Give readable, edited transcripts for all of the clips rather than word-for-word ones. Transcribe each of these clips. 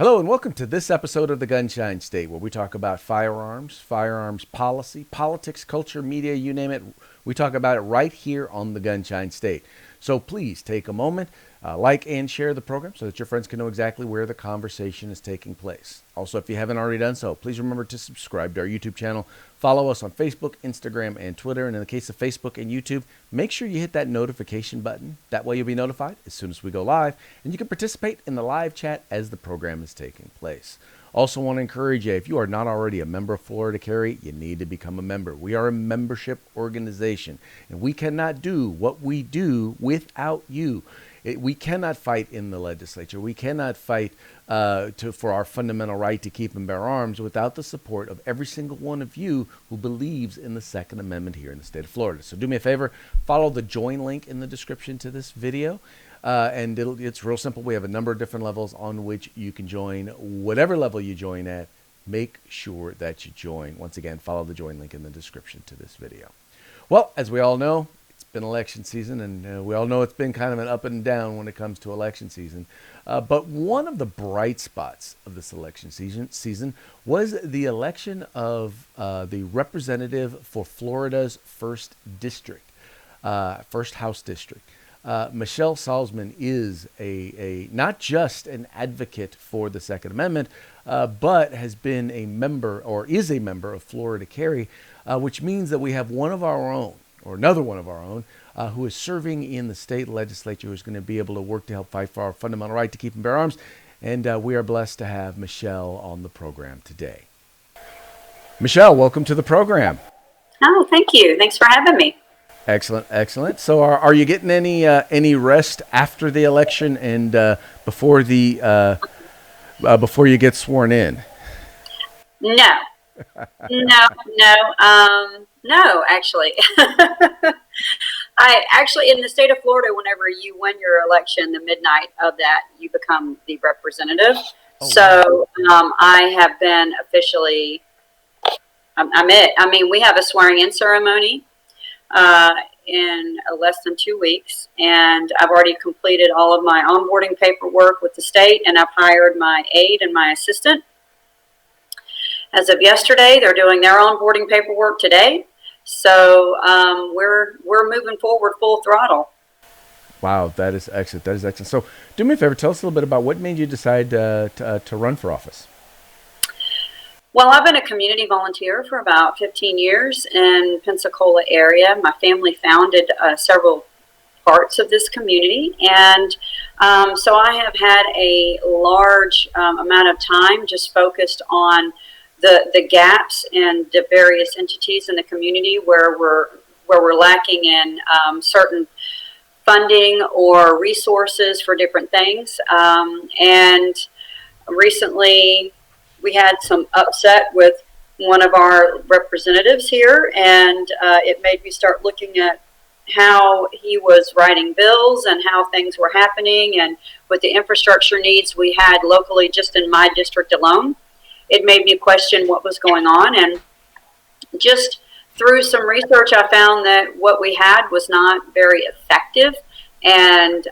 Hello and welcome to this episode of the Gunshine State, where we talk about firearms policy, politics, culture, media, you name it. We talk about it right here on the Gunshine State. So please take a moment, like and share the program so that your friends can know exactly where the conversation is taking place. Also, if you haven't already done so, please remember to subscribe to our YouTube channel. Follow us on Facebook, Instagram, and Twitter. And in the case of Facebook and YouTube, make sure you hit that notification button. That way you'll be notified as soon as we go live, and you can participate in the live chat as the program is taking place. Also want to encourage you, if you are not already a member of Florida Carry, you need to become a member. We are a membership organization, and we cannot do what we do without you. We cannot fight in the legislature. We cannot fight for our fundamental right to keep and bear arms without the support of every single one of you who believes in the Second Amendment here in the state of Florida. So do me a favor, follow the join link in the description to this video. And it's real simple. We have a number of different levels on which you can join. Whatever level you join at, make sure that you join. Once again, follow the join link in the description to this video. Well, as we all know, it's been election season, and we all know it's been kind of an up and down when it comes to election season. But one of the bright spots of this election season was the election of the representative for Florida's first district, first House district. Michelle Salzman is a not just an advocate for the Second Amendment, but has been a member or is a member of Florida Carry, which means that we have one of our own, or another one of our own, who is serving in the state legislature, who's going to be able to work to help fight for our fundamental right to keep and bear arms. And we are blessed to have Michelle on the program today. Michelle, welcome to the program. Oh, thank you. Thanks for having me. Excellent, excellent. So, are you getting any rest after the election and before you get sworn in? No, no. Actually, I actually in the state of Florida, whenever you win your election, the midnight of that, you become the representative. Oh, so wow. I have been officially. I'm it. I mean, we have a swearing-in ceremony in less than 2 weeks, and I've already completed all of my onboarding paperwork with the state, and I've hired my aide and my assistant. As of yesterday, they're doing their onboarding paperwork today, so we're moving forward full throttle. Wow, that is excellent. That is excellent. So, do me a favor, tell us a little bit about what made you decide to run for office. Well, I've been a community volunteer for about 15 years in Pensacola area. My family founded several parts of this community, and so I have had a large amount of time just focused on the gaps in the various entities in the community where we're lacking in certain funding or resources for different things. And recently, we had some upset with one of our representatives here, and it made me start looking at how he was writing bills and how things were happening, and with the infrastructure needs we had locally just in my district alone. It made me question what was going on, and just through some research I found that what we had was not very effective, and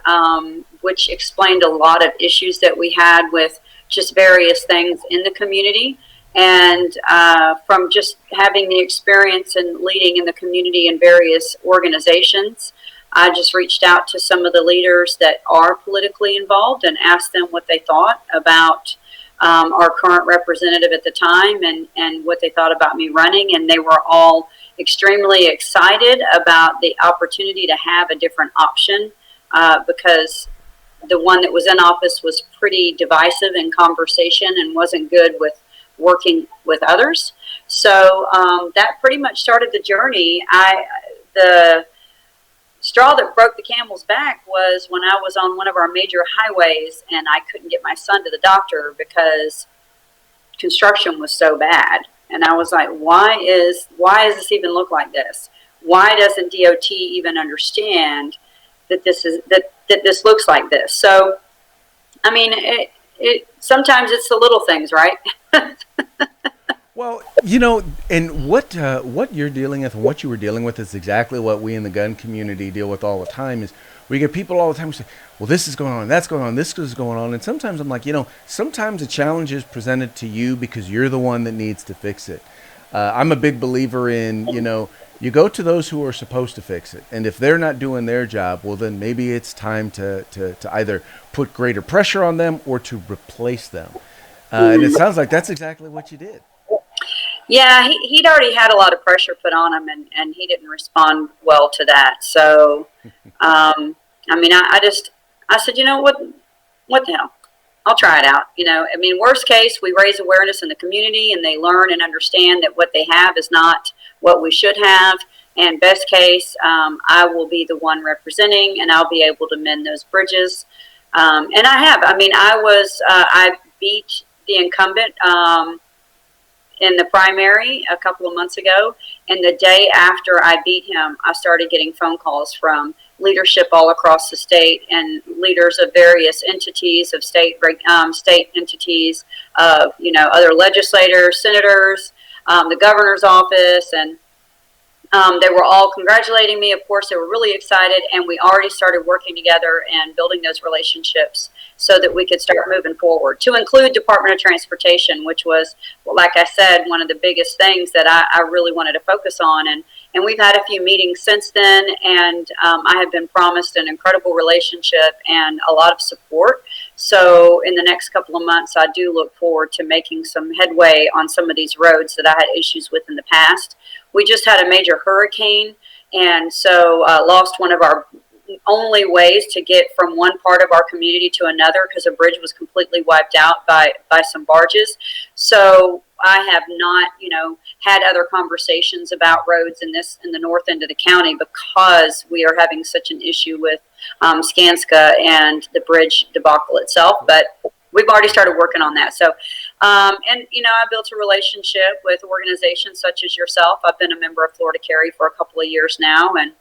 which explained a lot of issues that we had with just various things in the community. And from just having the experience and leading in the community in various organizations, I just reached out to some of the leaders that are politically involved and asked them what they thought about our current representative at the time, and what they thought about me running. And they were all extremely excited about the opportunity to have a different option, because the one that was in office was pretty divisive in conversation and wasn't good with working with others. So that pretty much started the journey. The straw that broke the camel's back was when I was on one of our major highways and I couldn't get my son to the doctor because construction was so bad. And I was like, why does this even look like this? Why doesn't DOT even understand that this looks like this? So, I mean, sometimes it's the little things, right? Well, and what you're dealing with and what you were dealing with is exactly what we in the gun community deal with all the time. Is We get people all the time who say, well, this is going on, that's going on, this is going on. And sometimes I'm like, sometimes a challenge is presented to you because you're the one that needs to fix it. I'm a big believer in, you go to those who are supposed to fix it. And if they're not doing their job, well, then maybe it's time to either put greater pressure on them or to replace them. And it sounds like that's exactly what you did. Yeah, he'd already had a lot of pressure put on him, and he didn't respond well to that. So, I said, what the hell? I'll try it out. Worst case, we raise awareness in the community and they learn and understand that what they have is not what we should have. And best case, I will be the one representing and I'll be able to mend those bridges. And I have. I beat the incumbent in the primary a couple of months ago. And the day after I beat him, I started getting phone calls from leadership all across the state and leaders of various entities, of state entities, of other legislators, senators, the governor's office, and they were all congratulating me. Of course, they were really excited, and we already started working together and building those relationships so that we could start moving forward, to include Department of Transportation, which was, well, like I said, one of the biggest things that I really wanted to focus on. And we've had a few meetings since then, and I have been promised an incredible relationship and a lot of support. So in the next couple of months, I do look forward to making some headway on some of these roads that I had issues with in the past. We just had a major hurricane, and so lost one of our only ways to get from one part of our community to another because a bridge was completely wiped out by some barges. So I have not, had other conversations about roads in the north end of the county because we are having such an issue with Skanska and the bridge debacle itself. But we've already started working on that. So, I built a relationship with organizations such as yourself. I've been a member of Florida Carry for a couple of years now, and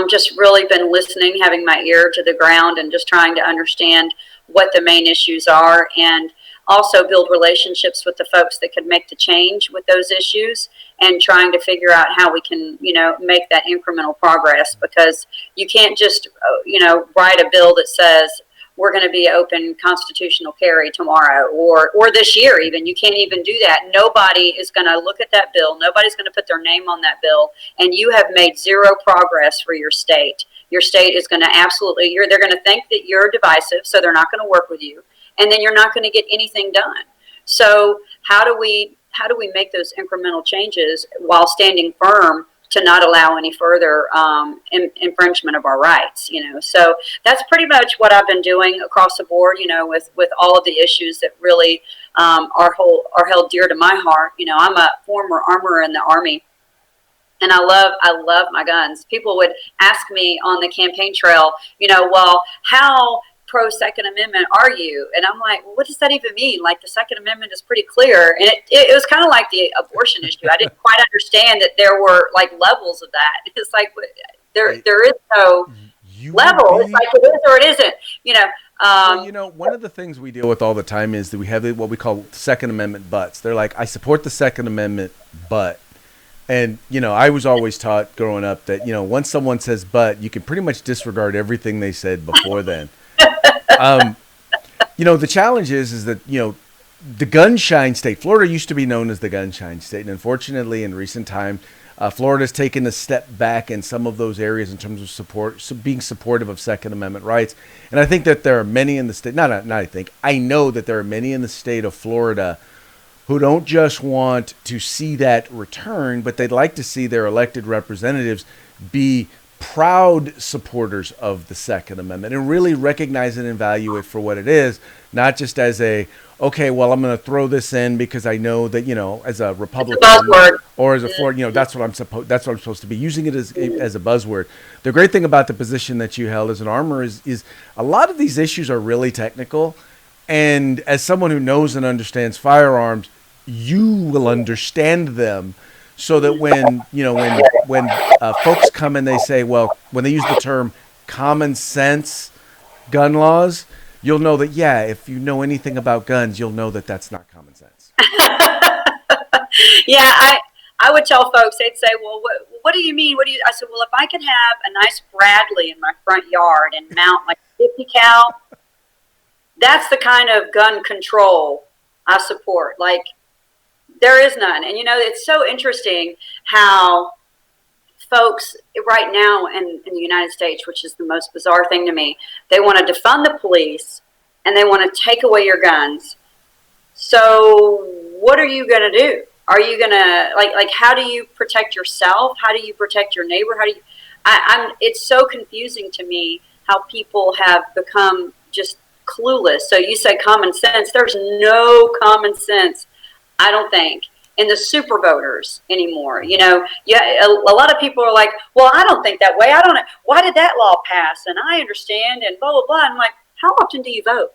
just really been listening, having my ear to the ground and just trying to understand what the main issues are, and also build relationships with the folks that could make the change with those issues, and trying to figure out how we can, make that incremental progress, because you can't just, write a bill that says we're going to be open constitutional carry tomorrow or this year even. You can't even do that. Nobody is going to look at that bill. Nobody's going to put their name on that bill. And you have made zero progress for your state. Your state is going to they're going to think that you're divisive, so they're not going to work with you. And then you're not going to get anything done. So how do we make those incremental changes while standing firm to not allow any further infringement of our rights? So that's pretty much what I've been doing across the board, with all of the issues that really are held dear to my heart. I'm a former armorer in the Army, and I love my guns. People would ask me on the campaign trail, well, how pro Second Amendment are you? And I'm like, well, what does that even mean? Like, the Second Amendment is pretty clear. And it was kind of like the abortion issue. I didn't quite understand that there were like levels of that. It's like there is no level. It's like it is or it isn't. One of the things we deal with all the time is that we have what we call Second Amendment butts. They're like, I support the Second Amendment, but. And, I was always taught growing up that, once someone says but, you can pretty much disregard everything they said before then. The challenge is that, the Gunshine State, Florida used to be known as the Gunshine State. And unfortunately, in recent time, Florida's taken a step back in some of those areas in terms of being supportive of Second Amendment rights. And I think that there are many in the state, I know that there are many in the state of Florida who don't just want to see that return, but they'd like to see their elected representatives be proud supporters of the Second Amendment and really recognize it and value it for what it is, not just as okay, well, I'm going to throw this in because I know that, as a Republican or as a Florida, that's what I'm supposed to be, using it as a buzzword. The great thing about the position that you held as an armor is a lot of these issues are really technical. And as someone who knows and understands firearms, you will understand them, so that when folks come and they say, well, when they use the term common sense gun laws, you'll know that, if you know anything about guns, you'll know that that's not common sense. Yeah, I would tell folks, they'd say, well, what do you mean? I said, well, if I could have a nice Bradley in my front yard and mount like 50 cal, that's the kind of gun control I support. Like, there is none. And, it's so interesting how folks right now in the United States, which is the most bizarre thing to me, they want to defund the police and they want to take away your guns. So what are you going to do? Are you going to, like, how do you protect yourself? How do you protect your neighbor? How do you, it's so confusing to me how people have become just clueless. So you say common sense. There's no common sense, I don't think, in the super voters anymore. A lot of people are like, well, I don't think that way. I don't know. Why did that law pass? And I understand and blah, blah, blah. I'm like, how often do you vote?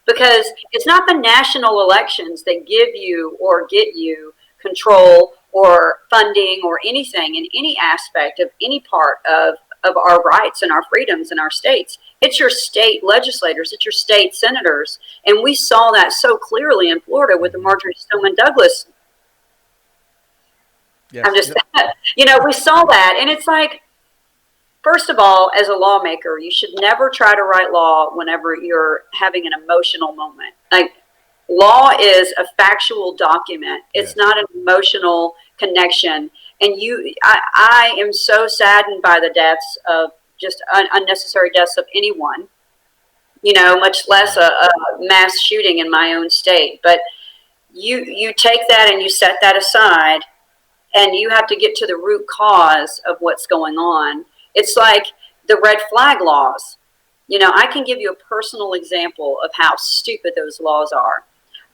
Because it's not the national elections that give you or get you control or funding or anything in any aspect of any part of our rights and our freedoms in our states. It's your state legislators, it's your state senators. And we saw that so clearly in Florida with the Marjorie Stoneman Douglas. Yes. We saw that. And it's like, first of all, as a lawmaker, you should never try to write law whenever you're having an emotional moment. Like, law is a factual document. It's not an emotional connection. And I am so saddened by the deaths of just unnecessary deaths of anyone, much less a mass shooting in my own state. But you take that and you set that aside, and you have to get to the root cause of what's going on. It's like the red flag laws. I can give you a personal example of how stupid those laws are.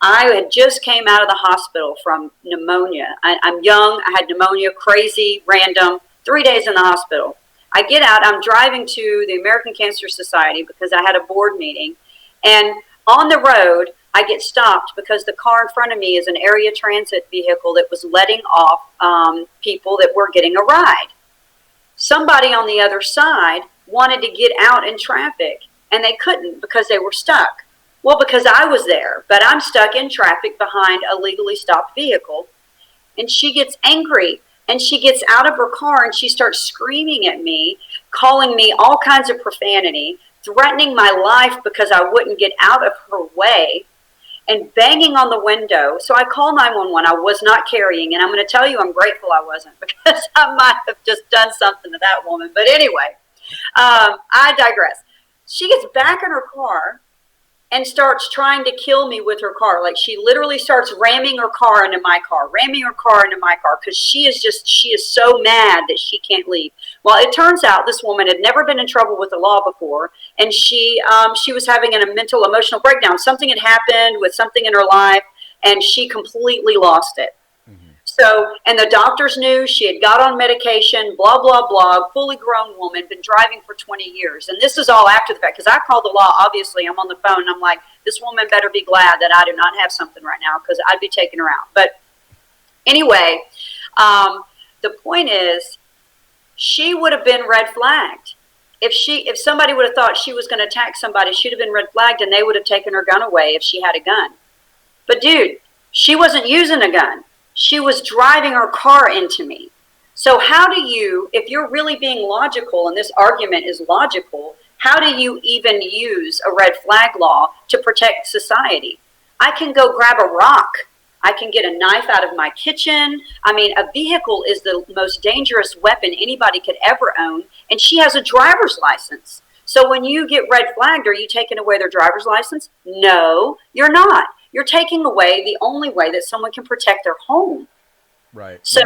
I had just came out of the hospital from pneumonia. I'm young. I had pneumonia, crazy, random, 3 days in the hospital. I get out. I'm driving to the American Cancer Society because I had a board meeting. And on the road, I get stopped because the car in front of me is an area transit vehicle that was letting off people that were getting a ride. Somebody on the other side wanted to get out in traffic, and they couldn't because they were stuck. Well, because I was there, but I'm stuck in traffic behind a legally stopped vehicle. And she gets angry, and she gets out of her car, and she starts screaming at me, calling me all kinds of profanity, threatening my life because I wouldn't get out of her way, and banging on the window. So I call 911. I was not carrying, and I'm going to tell you I'm grateful I wasn't, because I might have just done something to that woman. But anyway, I digress. She gets back in her car and starts trying to kill me with her car. Like, she literally starts ramming her car into my car, because she is so mad that she can't leave. Well, it turns out this woman had never been in trouble with the law before, and she was having a mental, emotional breakdown. Something had happened with something in her life, and she completely lost it. So, and the doctors knew she had got on medication, blah, blah, blah, fully grown woman, been driving for 20 years. And this is all after the fact, because I called the law, obviously. I'm on the phone, and I'm like, this woman better be glad that I do not have something right now, because I'd be taking her out. But anyway, the point is, she would have been red flagged. If somebody would have thought she was going to attack somebody, she'd have been red flagged, and they would have taken her gun away if she had a gun. But dude, she wasn't using a gun. She was driving her car into me. So how do you, if you're really being logical, and this argument is logical, how do you even use a red flag law to protect society? I can go grab a rock. I can get a knife out of my kitchen. I mean, a vehicle is the most dangerous weapon anybody could ever own, and she has a driver's license. So when you get red flagged, are you taking away their driver's license? No, you're not. You're taking away the only way that someone can protect their home. Right. So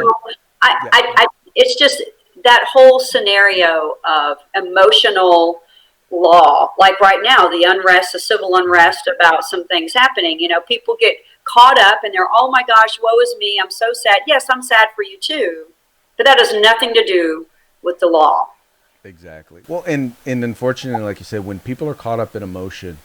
it's just that whole scenario of emotional law. Like right now, the civil unrest about some things happening. People get caught up and they're, oh my gosh, woe is me. I'm so sad. Yes, I'm sad for you too. But that has nothing to do with the law. Exactly. Well, and unfortunately, like you said, when people are caught up in emotion,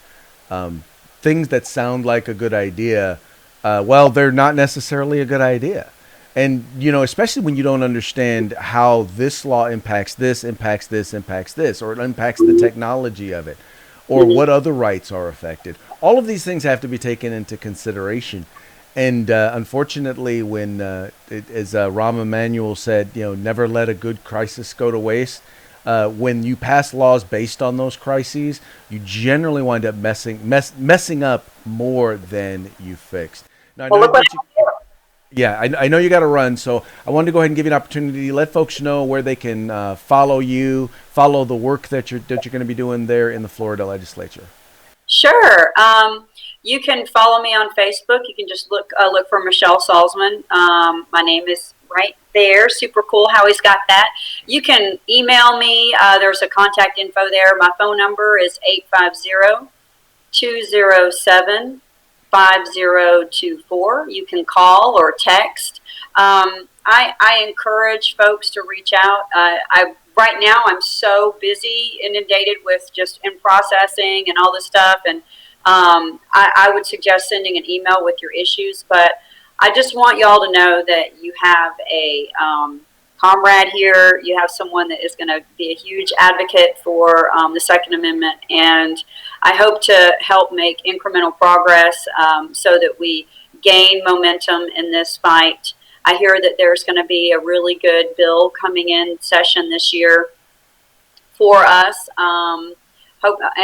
things that sound like a good idea, they're not necessarily a good idea. And, especially when you don't understand how this law impacts this, or it impacts the technology of it, or what other rights are affected. All of these things have to be taken into consideration. And unfortunately, when as Rahm Emanuel said, never let a good crisis go to waste. When you pass laws based on those crises, you generally wind up messing up more than you fixed. Now I Well, know look what that you. Yeah, I know you got to run, so I wanted to go ahead and give you an opportunity to let folks know where they can follow you, follow the work that you're going to be doing there in the Florida legislature. Sure. You can follow me on Facebook. You can just look for Michelle Salzman. My name is right there. Super cool how he's got that. You can email me. There's a contact info there. My phone number is 850-207-5024. You can call or text. I encourage folks to reach out. Right now I'm so busy, inundated with just in processing and all this stuff, and I would suggest sending an email with your issues. But I just want y'all to know that you have a comrade here. You have someone that is going to be a huge advocate for the Second Amendment, and I hope to help make incremental progress so that we gain momentum in this fight. I hear that there's going to be a really good bill coming in session this year for us. And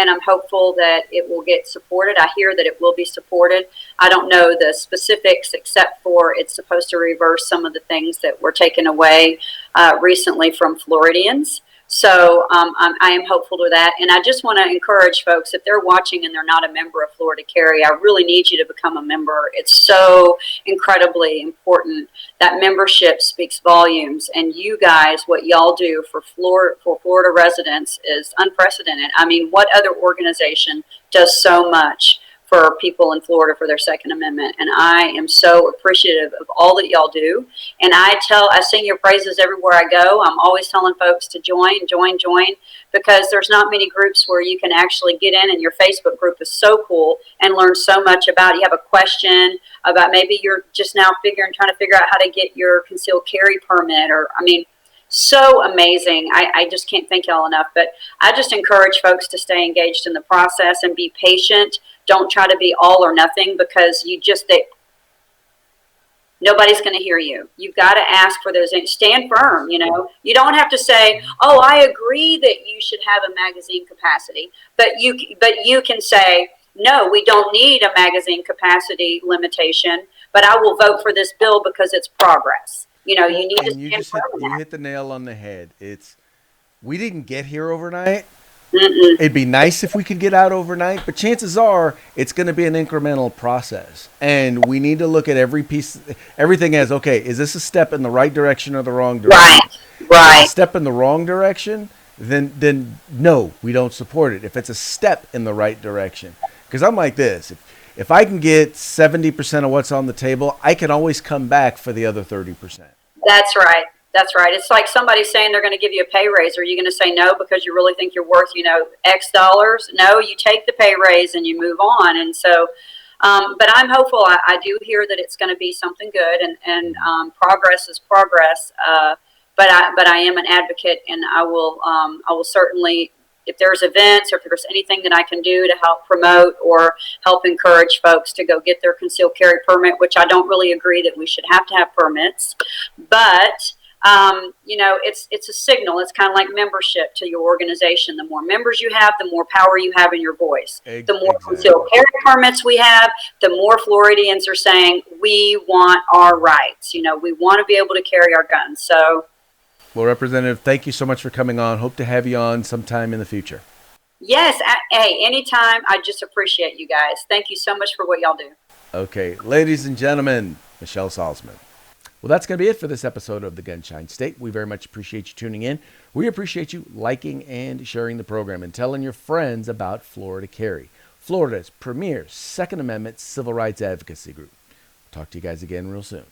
I'm hopeful that it will get supported. I hear that it will be supported. I don't know the specifics, except for it's supposed to reverse some of the things that were taken away recently from Floridians. So I am hopeful to that. And I just want to encourage folks, if they're watching and they're not a member of Florida Carry, I really need you to become a member. It's so incredibly important. That membership speaks volumes. And you guys, what y'all do for Florida residents is unprecedented. I mean, what other organization does so much for people in Florida for their Second Amendment? And I am so appreciative of all that y'all do. And I sing your praises everywhere I go. I'm always telling folks to join, because there's not many groups where you can actually get in, and your Facebook group is so cool and learn so much about. You have a question about, maybe you're just now trying to figure out how to get your concealed carry permit, or, I mean, so amazing. I just can't thank y'all enough. But I just encourage folks to stay engaged in the process and be patient. Don't try to be all or nothing, because nobody's going to hear you. You've got to ask for those. Stand firm. You don't have to say, "Oh, I agree that you should have a magazine capacity," but you can say, "No, we don't need a magazine capacity limitation, but I will vote for this bill because it's progress." You need to stand firm. You hit the nail on the head. We didn't get here overnight. Mm-mm. It'd be nice if we could get out overnight, but chances are it's going to be an incremental process. And we need to look at everything as, okay, is this a step in the right direction or the wrong direction? Right. If it's a step in the wrong direction, then no, we don't support it. If it's a step in the right direction. Because I'm like this, if I can get 70% of what's on the table, I can always come back for the other 30%. That's right. That's right. It's like somebody saying they're going to give you a pay raise. Are you going to say no because you really think you're worth, X dollars? No, you take the pay raise and you move on. And so, but I'm hopeful. I do hear that it's going to be something good, and progress is progress. But I am an advocate, and I will certainly, if there's events or if there's anything that I can do to help promote or help encourage folks to go get their concealed carry permit, which I don't really agree that we should have to have permits, but it's a signal. It's kind of like membership to your organization. The more members you have, the more power you have in your voice. The more concealed carry permits we have, the more Floridians are saying, we want our rights. We want to be able to carry our guns. So, well, Representative, thank you so much for coming on. Hope to have you on sometime in the future. Yes. Hey, anytime. I just appreciate you guys. Thank you so much for what y'all do. Okay. Ladies and gentlemen, Michelle Salzman. Well, that's going to be it for this episode of the Gunshine State. We very much appreciate you tuning in. We appreciate you liking and sharing the program and telling your friends about Florida Carry, Florida's premier Second Amendment civil rights advocacy group. Talk to you guys again real soon.